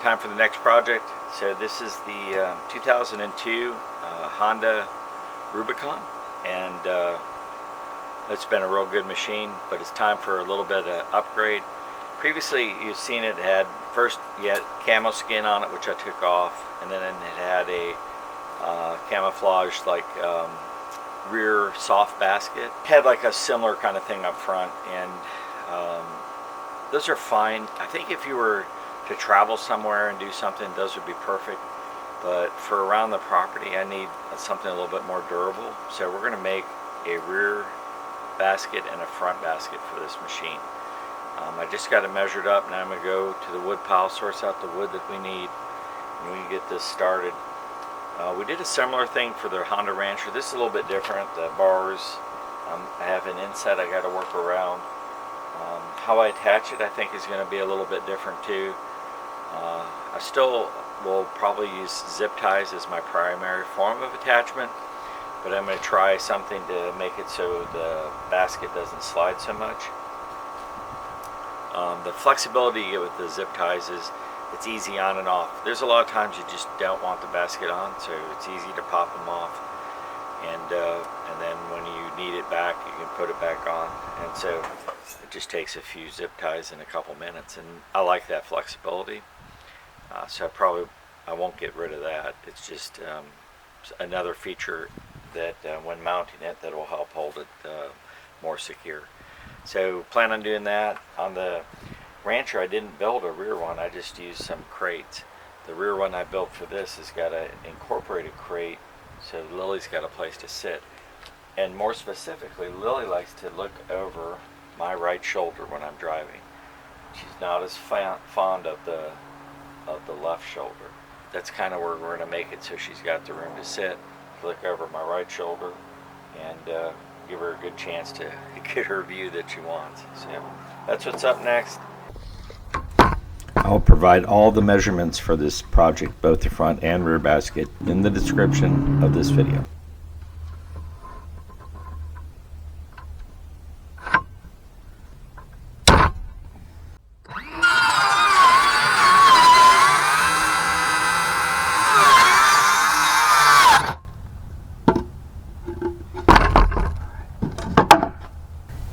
time for the next project. So this is the 2002 Honda Rubicon, and it's been a real good machine, but it's time for a little bit of upgrade. Previously you've seen it had, first you had camo skin on it, which I took off, and then it had a camouflage like rear soft basket. Had like a similar kind of thing up front, and those are fine. I think if you were to travel somewhere and do something, those would be perfect. But for around the property, I need something a little bit more durable. So we're going to make a rear basket and a front basket for this machine. I just got it measured up. Now I'm going to go to the wood pile, source out the wood that we need, and we can get this started. We did a similar thing for the Honda Rancher. This is a little bit different. The bars, I have an inset I got to work around. How I attach it, I think, is going to be a little bit different too. I still will probably use zip ties as my primary form of attachment, but I'm going to try something to make it so the basket doesn't slide so much. The flexibility you get with the zip ties is it's easy on and off. There's a lot of times you just don't want the basket on, so it's easy to pop them off, and then when you need it back, you can put it back on. And so it just takes a few zip ties in a couple minutes, and I like that flexibility. So I won't get rid of that. It's just another feature that when mounting it, that will help hold it more secure. So plan on doing that. On the Rancher, I didn't build a rear one, I just used some crates. The rear one I built for this has got an incorporated crate, so Lily's got a place to sit. And more specifically, Lily likes to look over my right shoulder when I'm driving. She's not as fond of the left shoulder. That's kind of where we're going to make it so she's got the room to sit, look over my right shoulder, and give her a good chance to get her view that she wants. So that's what's up next. I'll provide all the measurements for this project, both the front and rear basket, in the description of this video.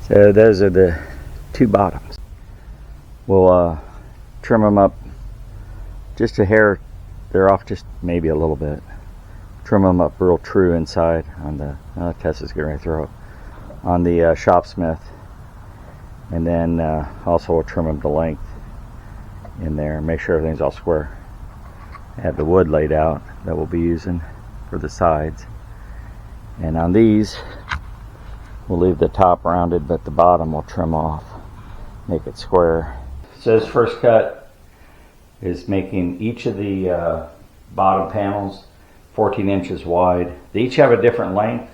So those are the two bottoms. We'll trim them up just a hair. They're off just maybe a little bit. Trim them up real true inside on the Tessa's getting ready to throw it on the Shopsmith, and then also we'll trim them to length in there and make sure everything's all square. I have the wood laid out that we'll be using for the sides, and on these we'll leave the top rounded, but the bottom we'll trim off, make it square. So this first cut is making each of the bottom panels 14 inches wide. They each have a different length,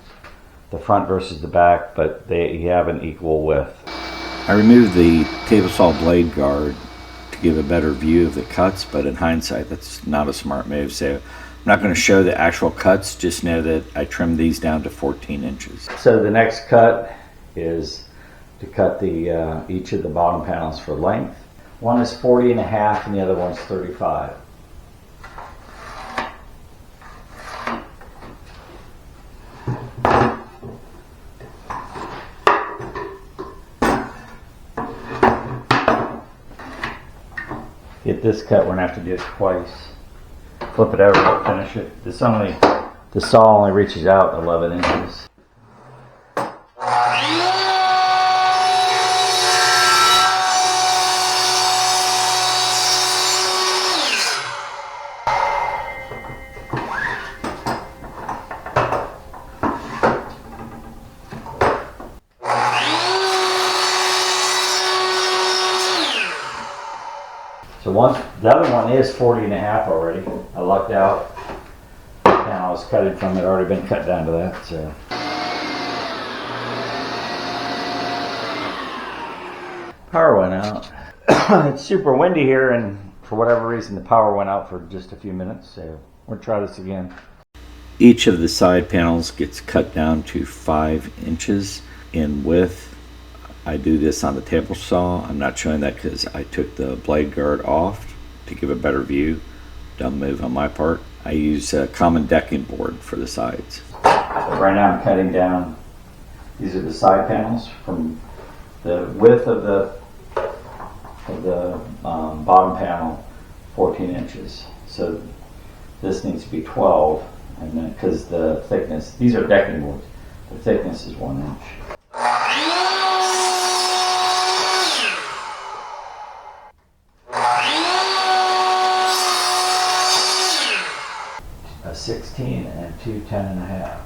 the front versus the back, but they have an equal width. I removed the table saw blade guard to give a better view of the cuts, but in hindsight that's not a smart move. So I'm not going to show the actual cuts, just know that I trimmed these down to 14 inches. So the next cut is to cut the each of the bottom panels for length. One is 40 and a half and the other one's 35. Get this cut, we're going to have to do it twice. Flip it over, finish it. The saw only reaches out 11 inches. So the other one is 40 and a half already. I lucked out. And I was cutting from it, already been cut down to that. So power went out. It's super windy here, and for whatever reason the power went out for just a few minutes. So we'll try this again. Each of the side panels gets cut down to 5 inches in width. I do this on the table saw. I'm not showing that because I took the blade guard off to give a better view. Dumb move on my part. I use a common decking board for the sides. So right now I'm cutting down, these are the side panels from the width of the bottom panel, 14 inches. So this needs to be 12, and then because the thickness, these are decking boards, the thickness is 1 inch. A 16 and two 10.5s.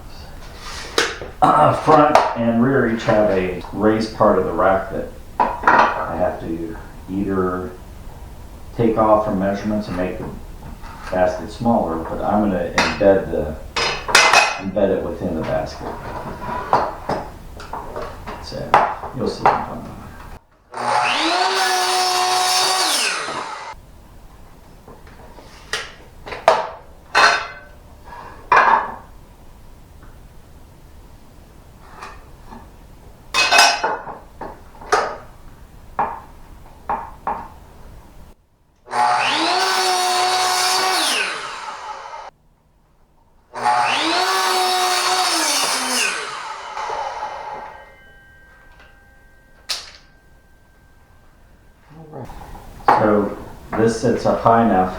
Front and rear each have a raised part of the rack that I have to either take off from measurements and make the basket smaller, but I'm going to embed it within the basket. So you'll see what I'm talking about. So this sits up high enough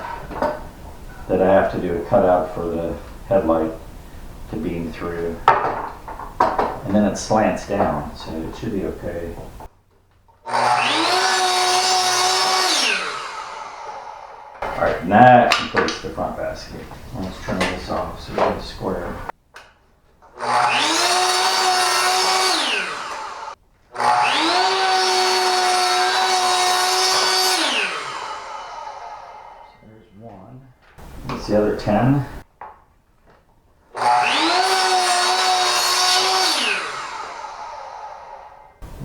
that I have to do a cutout for the headlight to beam through, and then it slants down, so it should be okay. Alright, and that completes the front basket. Let's turn this off so we get a square. The other 10.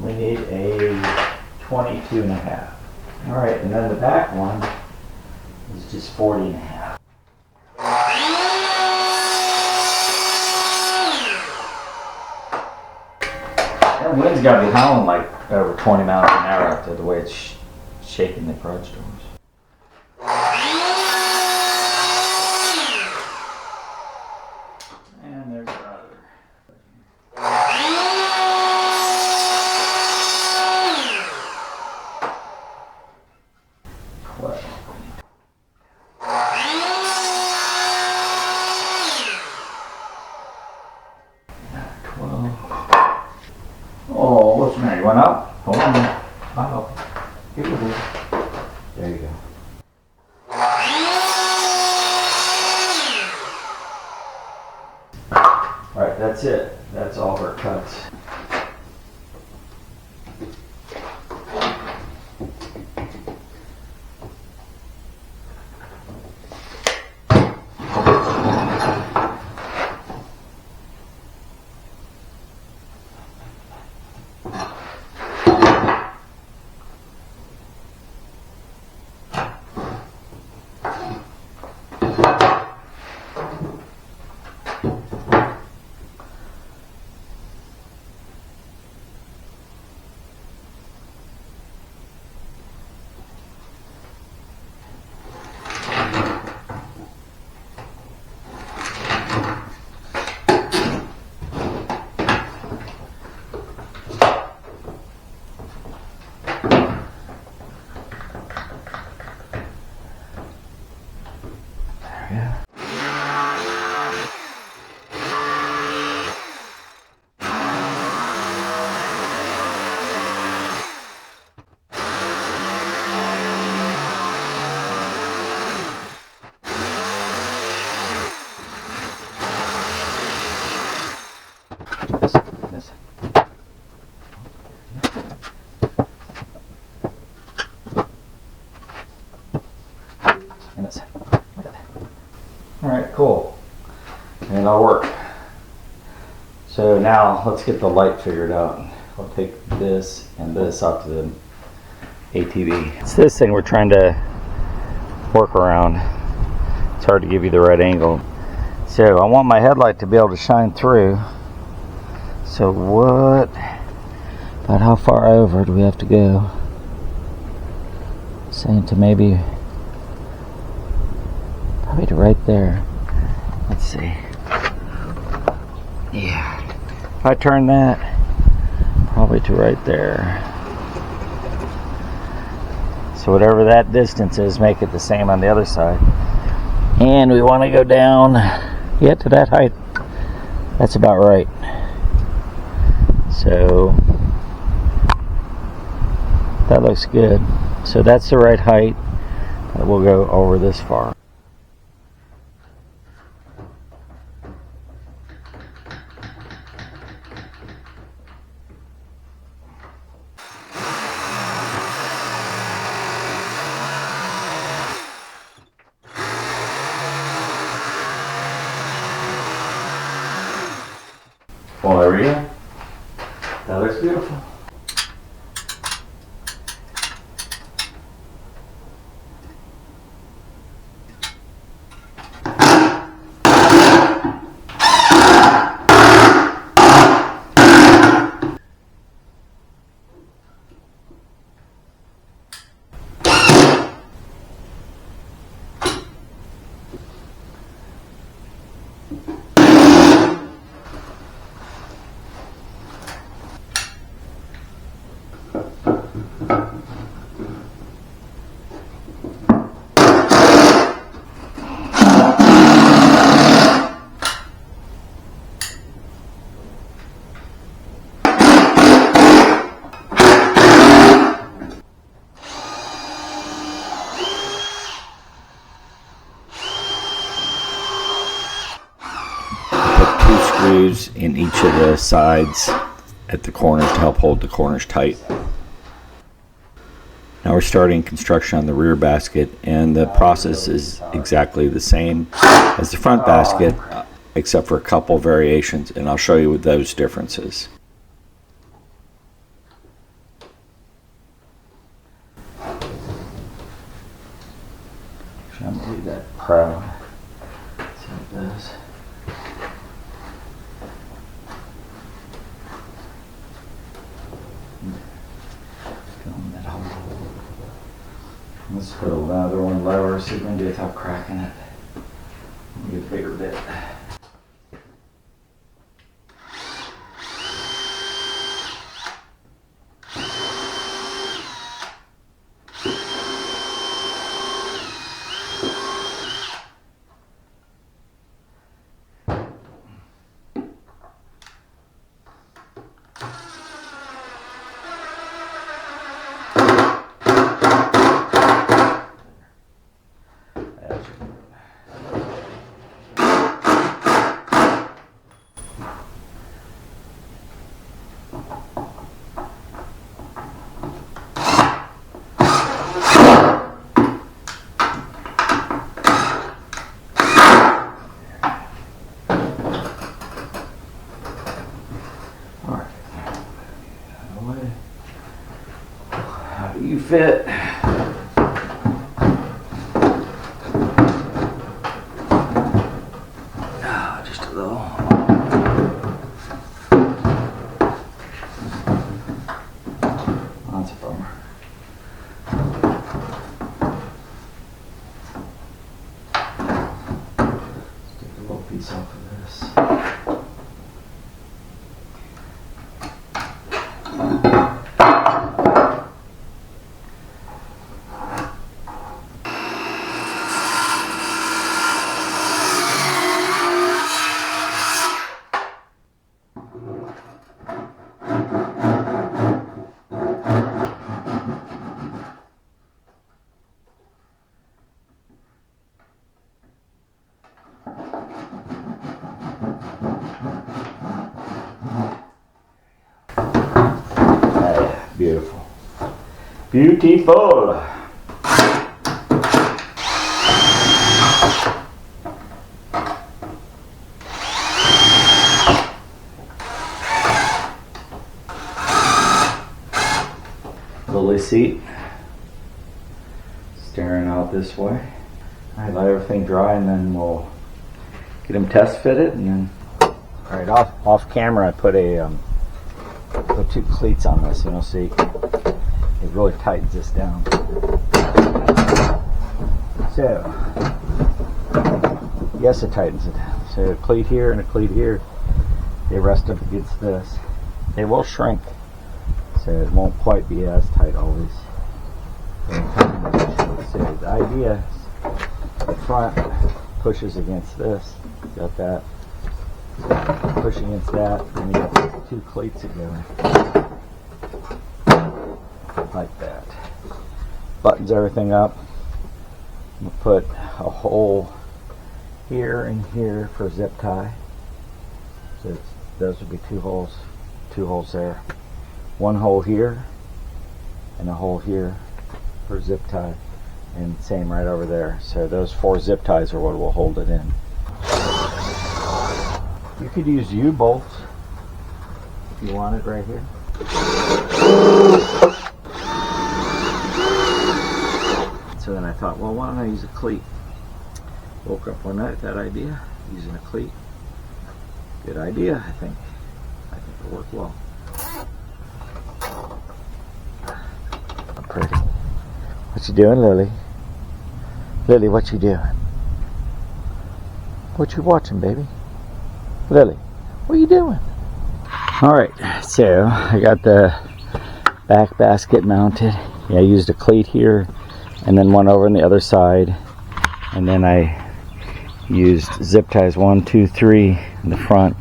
We need a 22.5. All right, and then the back one is just 40.5. That wind's got to be howling like over 20 miles an hour after the way it's shaking the garage doors. Oh, what's the matter? You went up? Hold on. I'll help you. There you go. Alright, that's it. That's all of our cuts. Alright, cool. And it'll work. So now let's get the light figured out. I'll take this and this out to the ATV. It's this thing we're trying to work around. It's hard to give you the right angle. So I want my headlight to be able to shine through. So about how far over do we have to go? Saying to maybe Probably to right there. Let's see. Yeah. If I turn that, probably to right there. So whatever that distance is, make it the same on the other side. And we want to go down, yeah, to that height. That's about right. So that looks good. So that's the right height. We'll go over this far. Well, there we go. That looks beautiful. Screws in each of the sides at the corners to help hold the corners tight. Now we're starting construction on the rear basket, and the process is exactly the same as the front basket except for a couple variations, and I'll show you those differences. I'm going to leave that proud. See how it does. Let's put another one lower, see if we can do it without cracking it. Get a bigger bit. How do you fit? Just a little. That's a bummer. Let's take a little piece off of this. Beautiful. Beautiful. Lillie seat. Staring out this way. I let everything dry and then we'll get them test fitted and then. Alright, off camera I put two cleats on this, and you'll see it really tightens this down. So Yes, it tightens it. So a cleat here and a cleat here, they rest up against this. They will shrink, so it won't quite be as tight always. So the idea is the front pushes against this. Got that. Push against that, and you got two cleats together. Like that. Buttons everything up. I'm going to put a hole here and here for zip tie. So those would be two holes there. One hole here and a hole here for zip tie, and same right over there. So those 4 zip ties are what will hold it in. You could use U-bolts if you want it right here. So then I thought, well, why don't I use a cleat? Woke up one night with that idea, using a cleat. Good idea, I think. I think it'll work well. Pretty. What you doing, Lily? Lily, what you doing? What you watching, baby? Lily, what are you doing? Alright, so I got the back basket mounted. Yeah, I used a cleat here and then one over on the other side, and then I used zip ties 1, 2, 3 in the front.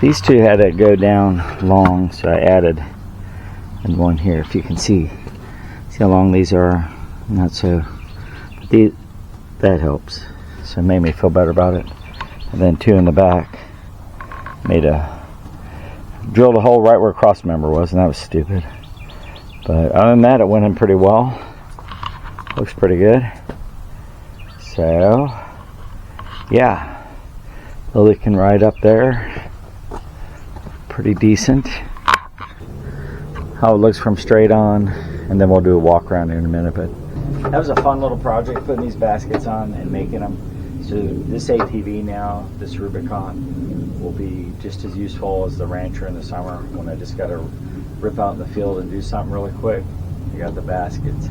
These two had to go down long, so I added and one here. If you can see how long these are. Not so, but that helps, so it made me feel better about it. And then 2 in the back. Drilled a hole right where a cross member was, and that was stupid. But other than that, it went in pretty well. Looks pretty good. So, yeah, Lily can ride up there. Pretty decent. How it looks from straight on, and then we'll do a walk around in a minute. But that was a fun little project, putting these baskets on and making them. So this ATV now, this Rubicon, will be just as useful as the Rancher in the summer when I just got to rip out in the field and do something really quick. You got the baskets,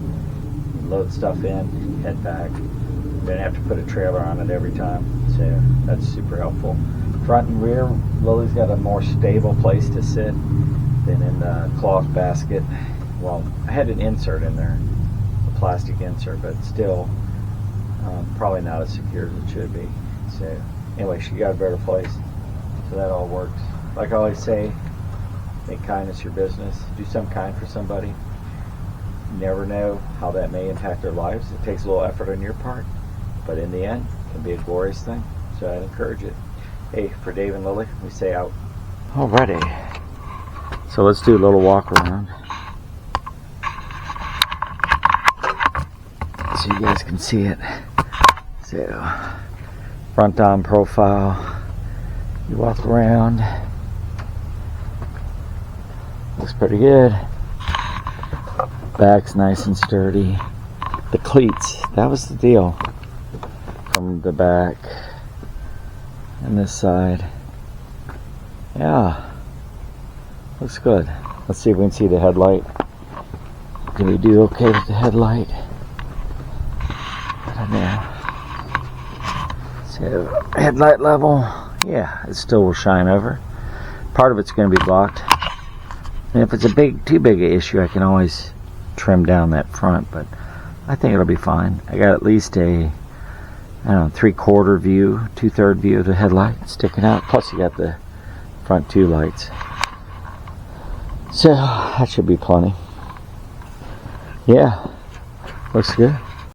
load stuff in, head back. Don't have to put a trailer on it every time, so that's super helpful. Front and rear, Lily's got a more stable place to sit than in the cloth basket. Well, I had an insert in there, a plastic insert, but still probably not as secure as it should be. So anyway, she got a better place, so that all works. Like I always say, make kindness your business. Do something kind for somebody. You never know how that may impact their lives. It takes a little effort on your part, but in the end, it can be a glorious thing. So I'd encourage it. Hey, for Dave and Lily, we say out. Alrighty. So let's do a little walk around, so you guys can see it. So, front on profile, you walk around, looks pretty good. Back's nice and sturdy. The cleats, that was the deal. From the back and this side. Yeah, looks good. Let's see if we can see the headlight. Can we do okay with the headlight? I don't know. So, headlight level, yeah, it still will shine over. Part of it's going to be blocked. And if it's too big an issue, I can always trim down that front, but I think it'll be fine. I got at least a, I don't know, 3/4 view, 2/3 view of the headlight sticking out. Plus you got the front 2 lights. So, that should be plenty. Yeah, looks good.